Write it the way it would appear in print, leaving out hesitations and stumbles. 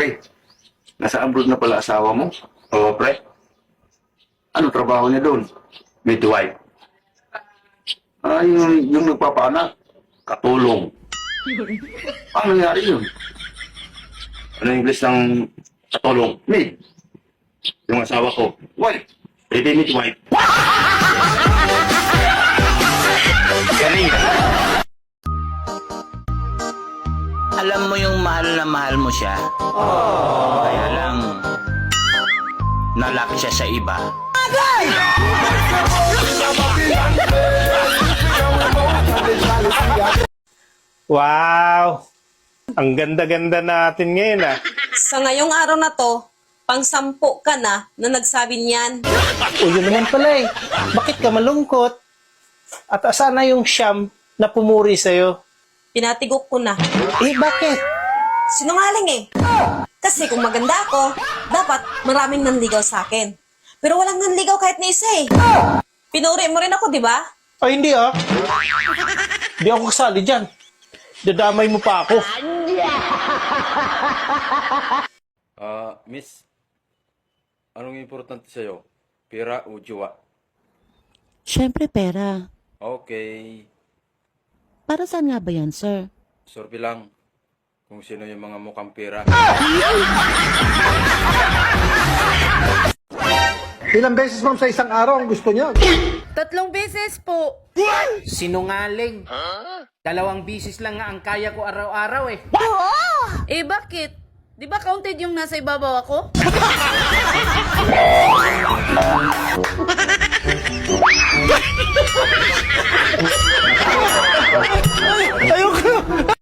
pre, nasa abroad na pala asawa mo? Oo, pre. Ano trabaho niya doon? Midwife. Ah, yung nagpapaanak. Katulong. Ano nangyari yun? Ano yung English ng katulong? Mid. Yung asawa ko. Wife. Baby midwife. Galing. Alam mo yung mahal na mahal mo siya. Kaya lang, nalak siya sa iba. Wow! Ang ganda-ganda natin ngayon ah. Sa ngayong araw na to, pang-sampu ka na nagsabi niyan. O yun naman pala eh. Bakit ka malungkot? At asa na yung siyam na pumuri sa'yo? Pinatigok ko na. Eh bakit? Sinungaling eh. Kasi kung maganda ako, dapat maraming nanligaw sa akin. Pero walang nanligaw kahit na isa eh. Pinuri mo rin ako, di ba? Ay hindi ah. Hindi ako kasali dyan. Dadamay mo pa ako. Miss, anong importante sa'yo? Pera o jowa? Siyempre pera. Okay. Para saan nga ba yan, sir? Sorry lang kung sino yung mga mukhang pera. Ilang beses ma'am sa isang araw ang gusto niya? 3 beses po. Sinungaling. 2 bisis lang nga ang kaya ko araw-araw eh. Eh bakit? Di ba counted yung nasa ibabaw ako? Ayoko!